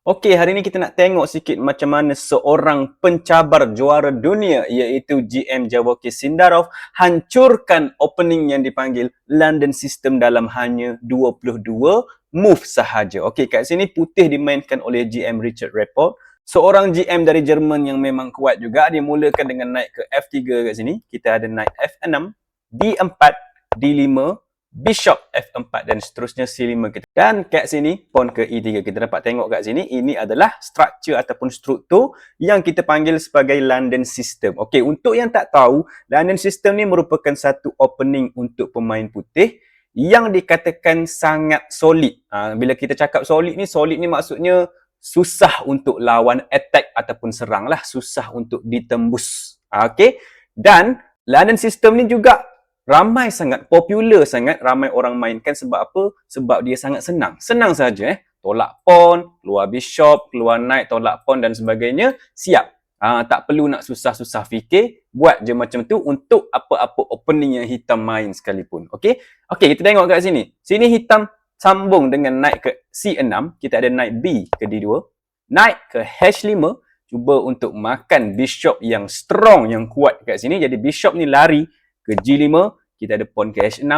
Okey, hari ni kita nak tengok sikit macam mana seorang pencabar juara dunia iaitu GM Javokir Sindarov hancurkan opening yang dipanggil London System dalam hanya 22 move sahaja. Okey, kat sini putih dimainkan oleh GM Richard Rapport. Seorang GM dari Jerman yang memang kuat juga. Dia mulakan dengan naik ke F3 kat sini. Kita ada naik F6, D4, D5, Bishop F4 dan seterusnya C5 kita. Dan kat sini pawn ke E3 kita dapat tengok kat sini ini adalah struktur ataupun struktur yang kita panggil sebagai London System. Okey, untuk yang tak tahu, London System ni merupakan satu opening untuk pemain putih yang dikatakan sangat solid. Bila kita cakap solid ni maksudnya susah untuk lawan attack ataupun serang lah, susah untuk ditembus. Okey. Dan London System ni juga ramai sangat, popular sangat, ramai orang mainkan sebab apa? Sebab dia sangat senang. Senang saja tolak pawn, keluar bishop, keluar knight, tolak pawn dan sebagainya, siap. Tak perlu nak susah-susah fikir, buat je macam tu untuk apa-apa opening yang hitam main sekalipun. Okey? Okey, kita tengok kat sini. Sini hitam sambung dengan knight ke C6, kita ada knight B ke D2, knight ke H5, cuba untuk makan bishop yang strong, yang kuat kat sini. Jadi bishop ni lari ke G5, kita ada pawn ke H6,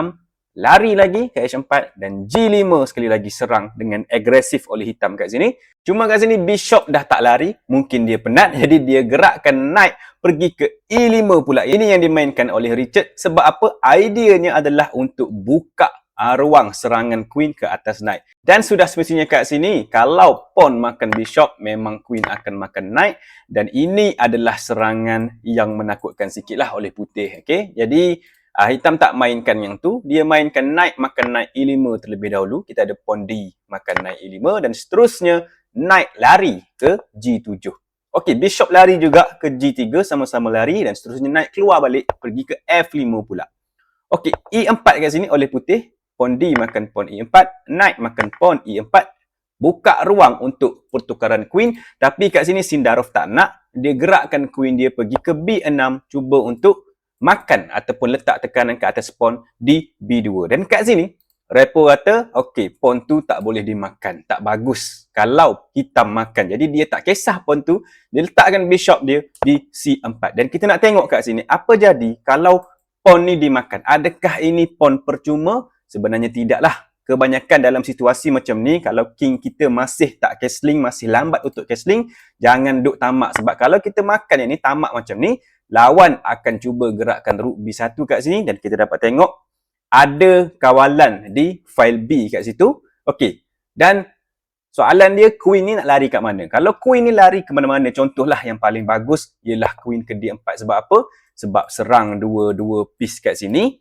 lari lagi ke H4 dan G5 sekali lagi serang dengan agresif oleh hitam kat sini. Cuma kat sini bishop dah tak lari, mungkin dia penat, jadi dia gerakkan knight pergi ke E5 pula. Ini yang dimainkan oleh Richard sebab apa? Ideanya adalah untuk buka ruang serangan queen ke atas knight. Dan sudah semestinya kat sini, kalau pawn makan bishop, memang queen akan makan knight. Dan ini adalah serangan yang menakutkan sikit lah oleh putih. Okay? Jadi, hitam tak mainkan yang tu. Dia mainkan knight makan knight E5 terlebih dahulu. Kita ada pawn D makan knight E5. Dan seterusnya, knight lari ke G7. Okey, bishop lari juga ke G3, sama-sama lari. Dan seterusnya, knight keluar balik, pergi ke F5 pula. Okey, E4 kat sini oleh putih. Pawn D makan pawn E4, knight makan pawn E4, buka ruang untuk pertukaran queen, tapi kat sini Sindarov tak nak, dia gerakkan queen dia pergi ke B6, cuba untuk makan ataupun letak tekanan ke atas pawn di B2. Dan kat sini Rapport kata, okey, pawn tu tak boleh dimakan, tak bagus kalau hitam makan. Jadi dia tak kisah pawn tu, dia letakkan bishop dia di C4. Dan kita nak tengok kat sini, apa jadi kalau pawn ni dimakan? Adakah ini pawn percuma? Sebenarnya tidaklah. Kebanyakan dalam situasi macam ni, kalau king kita masih tak castling, masih lambat untuk castling, jangan duk tamak. Sebab kalau kita makan yang ni, tamak macam ni, lawan akan cuba gerakkan rook B1 kat sini dan kita dapat tengok ada kawalan di file B kat situ. Okey. Dan soalan dia, queen ni nak lari kat mana? Kalau queen ni lari ke mana-mana, contohlah yang paling bagus ialah queen ke D4. Sebab apa? Sebab serang dua-dua piece kat sini.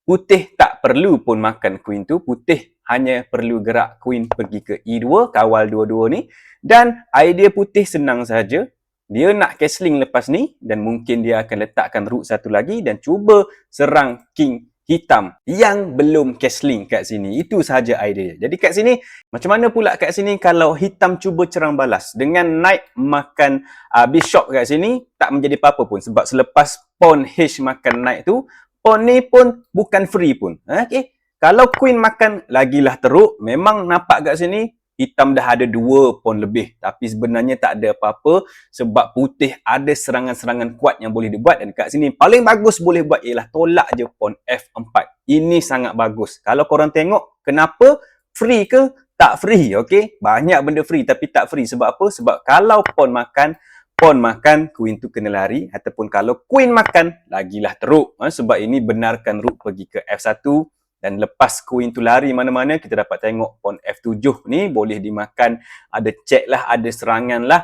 Putih tak perlu pun makan queen tu. Putih hanya perlu gerak queen pergi ke E2, kawal dua-dua ni. Dan idea putih senang saja. Dia nak castling lepas ni dan mungkin dia akan letakkan rook satu lagi dan cuba serang king hitam yang belum castling kat sini. Itu sahaja idea. Jadi kat sini, macam mana pula kat sini kalau hitam cuba serang balas? Dengan knight makan bishop kat sini, tak menjadi apa-apa pun. Sebab selepas pawn H makan knight tu, pawn ni pun bukan free pun. Okay. Kalau queen makan, lagilah teruk. Memang nampak kat sini, hitam dah ada 2 pawn lebih. Tapi sebenarnya tak ada apa-apa. Sebab putih ada serangan-serangan kuat yang boleh dibuat. Dan kat sini, paling bagus boleh buat ialah tolak je pawn F4. Ini sangat bagus. Kalau korang tengok, kenapa? Free ke? Tak free. Okay? Banyak benda free tapi tak free. Sebab apa? Sebab kalau pawn makan, queen tu kena lari. Ataupun kalau queen makan, lagilah teruk. Sebab ini benarkan rook pergi ke F1. Dan lepas queen tu lari mana-mana, kita dapat tengok pawn F7 ni boleh dimakan. Ada check lah, ada serangan lah.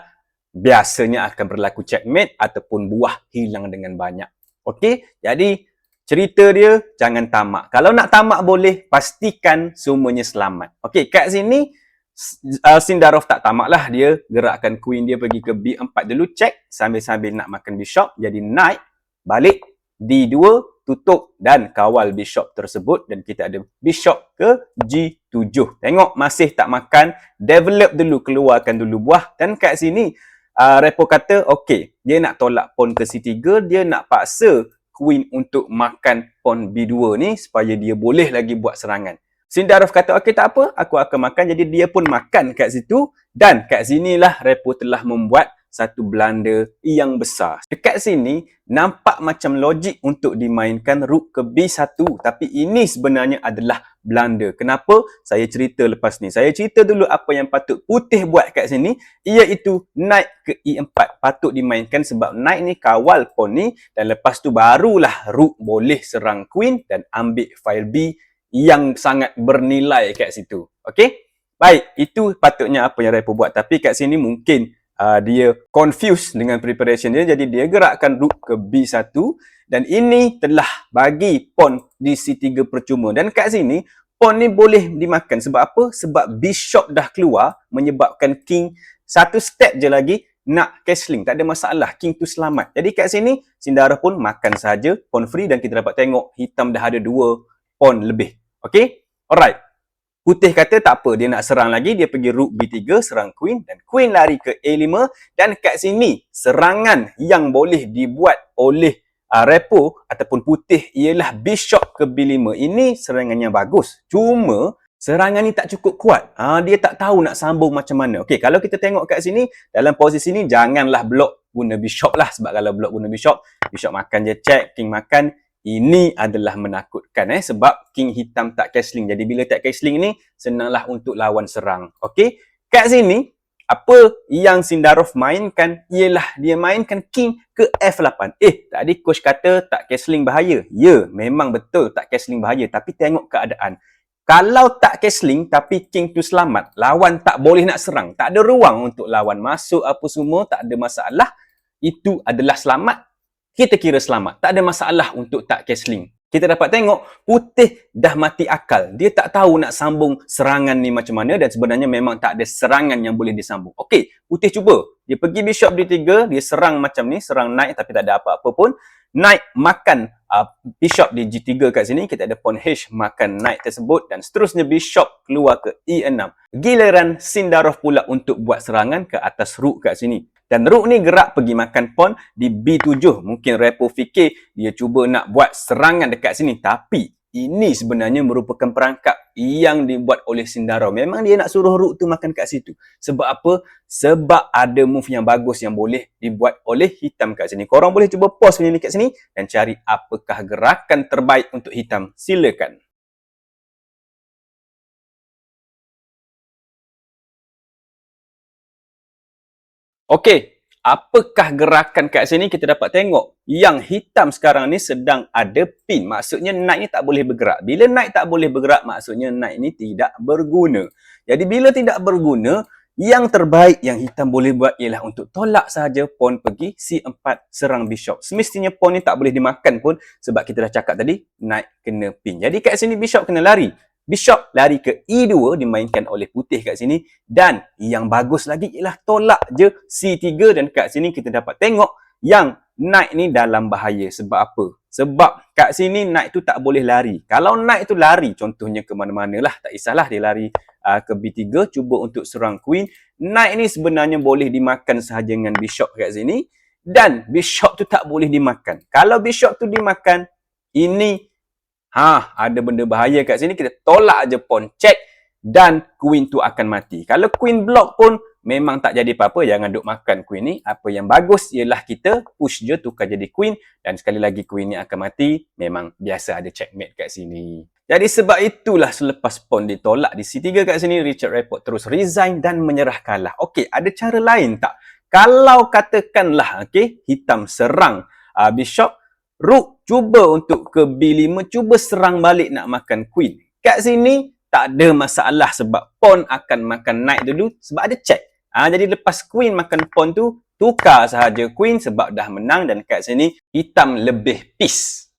Biasanya akan berlaku checkmate ataupun buah hilang dengan banyak. Okey, jadi cerita dia jangan tamak. Kalau nak tamak boleh, pastikan semuanya selamat. Okey, kat sini Sindarov tak tamak lah. Dia gerakkan queen dia pergi ke B4 dulu, check. Sambil-sambil nak makan bishop. Jadi knight, balik, D2, tutup dan kawal bishop tersebut. Dan kita ada bishop ke G7. Tengok masih tak makan. Develop dulu, keluarkan dulu buah. Dan kat sini, Rapport kata, okey, dia nak tolak pawn ke C3. Dia nak paksa queen untuk makan pawn B2 ni supaya dia boleh lagi buat serangan. Sindarov kata, okey tak apa, aku akan makan. Jadi dia pun makan kat situ. Dan kat sinilah Repo telah membuat satu blunder yang besar. Dekat sini, nampak macam logik untuk dimainkan rook ke B1. Tapi ini sebenarnya adalah blunder. Kenapa? Saya cerita lepas ni. Saya cerita dulu apa yang patut putih buat kat sini. Iaitu naik ke E4. Patut dimainkan sebab naik ni kawal pawn ni. Dan lepas tu barulah rook boleh serang queen dan ambil file B yang sangat bernilai kat situ. Okey? Baik, itu patutnya apa yang Repo buat. Tapi kat sini mungkin dia confused dengan preparation dia. Jadi dia gerakkan rook ke B1. Dan ini telah bagi pawn di C3 percuma. Dan kat sini, pawn ni boleh dimakan. Sebab apa? Sebab bishop dah keluar menyebabkan king satu step je lagi nak castling. Tak ada masalah. King tu selamat. Jadi kat sini, Sindarov pun makan saja pawn free dan kita dapat tengok hitam dah ada 2 pawn lebih. Okey? Alright. Putih kata tak apa, dia nak serang lagi, dia pergi rook B3, serang queen dan queen lari ke A5 dan kat sini serangan yang boleh dibuat oleh Repo ataupun putih ialah bishop ke B5. Ini serangan yang bagus. Cuma serangan ni tak cukup kuat. Dia tak tahu nak sambung macam mana. Okey, kalau kita tengok kat sini, dalam posisi ni janganlah blok guna bishop lah. Sebab kalau blok guna bishop, bishop makan je check, king makan. Ini adalah menakutkan sebab king hitam tak castling. Jadi bila tak castling ni senanglah untuk lawan serang. Okey. Kat sini apa yang Sindarov mainkan ialah dia mainkan king ke F8. Tadi coach kata tak castling bahaya. Ya, memang betul tak castling bahaya tapi tengok keadaan. Kalau tak castling tapi king tu selamat, lawan tak boleh nak serang. Tak ada ruang untuk lawan masuk apa semua, tak ada masalah. Itu adalah selamat. Kita kira selamat. Tak ada masalah untuk tak castling. Kita dapat tengok putih dah mati akal. Dia tak tahu nak sambung serangan ni macam mana dan sebenarnya memang tak ada serangan yang boleh disambung. Okey, putih cuba. Dia pergi bishop D3, dia serang macam ni, serang knight tapi tak ada apa-apa pun. Knight makan bishop di G3 kat sini. Kita ada pawn H makan knight tersebut dan seterusnya bishop keluar ke E6. Giliran Sindarov pula untuk buat serangan ke atas rook kat sini. Dan rook ni gerak pergi makan pawn di B7. Mungkin Repo fikir dia cuba nak buat serangan dekat sini. Tapi ini sebenarnya merupakan perangkap yang dibuat oleh Sindarov. Memang dia nak suruh rook tu makan kat situ. Sebab apa? Sebab ada move yang bagus yang boleh dibuat oleh hitam kat sini. Korang boleh cuba pause video ni kat sini dan cari apakah gerakan terbaik untuk hitam. Silakan. Okey, apakah gerakan kat sini kita dapat tengok? Yang hitam sekarang ni sedang ada pin. Maksudnya knight ni tak boleh bergerak. Bila knight tak boleh bergerak, maksudnya knight ni tidak berguna. Jadi bila tidak berguna, yang terbaik yang hitam boleh buat ialah untuk tolak sahaja pawn pergi C4 serang bishop. Semestinya pawn ni tak boleh dimakan pun sebab kita dah cakap tadi, knight kena pin. Jadi kat sini bishop kena lari. Bishop lari ke E2 dimainkan oleh putih kat sini dan yang bagus lagi ialah tolak je C3 dan kat sini kita dapat tengok yang knight ni dalam bahaya. Sebab apa? Sebab kat sini knight tu tak boleh lari. Kalau knight tu lari contohnya ke mana-mana lah, tak kisahlah dia lari ke B3 cuba untuk serang queen. Knight ni sebenarnya boleh dimakan sahaja dengan bishop kat sini dan bishop tu tak boleh dimakan. Kalau bishop tu dimakan, ini ada benda bahaya kat sini. Kita tolak je pawn check dan queen tu akan mati. Kalau queen block pun memang tak jadi apa-apa. Jangan duk makan queen ni. Apa yang bagus ialah kita push je tukar jadi queen. Dan sekali lagi queen ni akan mati. Memang biasa ada checkmate kat sini. Jadi sebab itulah selepas pawn ditolak di C3 kat sini, Richard Repo terus resign dan menyerah kalah. Okey, ada cara lain tak? Kalau katakanlah hitam serang bishop, rook cuba untuk ke B5, cuba serang balik nak makan queen. Kat sini tak ada masalah sebab pawn akan makan knight dulu sebab ada check. Jadi lepas queen makan pawn tu, tukar sahaja queen sebab dah menang dan kat sini hitam lebih peace.